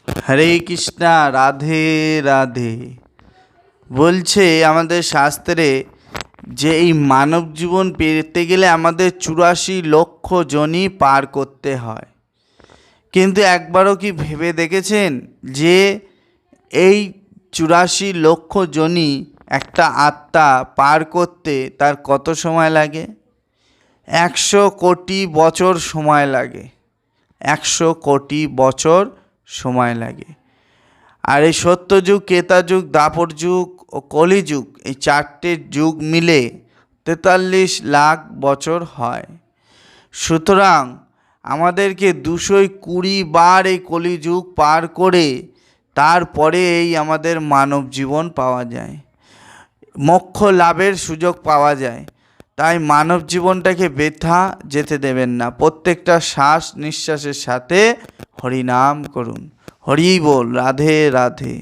হরে কৃষ্ণা, রাধে রাধে। বলছে আমাদের শাস্ত্রে যে এই মানব জীবন পেতে গেলে আমাদের 84 লক্ষ যোনি পার করতে হয়। কিন্তু একবারও কি ভেবে দেখেছেন যে এই 84 লক্ষ যোনি একটা আত্মা পার করতে তার কত সময় লাগে? 100 কোটি বছর সময় লাগে। 100 কোটি বছর সময় লাগে। আর এই সত্যযুগ, ত্রেতাযুগ, দ্বাপর যুগ ও কলিযুগ, এই 4টে যুগ মিলে 43 লাখ বছর হয়। সুতরাং আমাদেরকে 220 বার এই কলিযুগ পার করে তারপরে এই আমাদের মানব জীবন পাওয়া যায়, মোক্ষ লাভের সুযোগ পাওয়া যায়। তাই মানব জীবনটাকে বৃথা যেতে দেবেন না। প্রত্যেকটা শ্বাস নিঃশ্বাসের সাথে হরিনাম করুন। হরি বল, রাধে রাধে।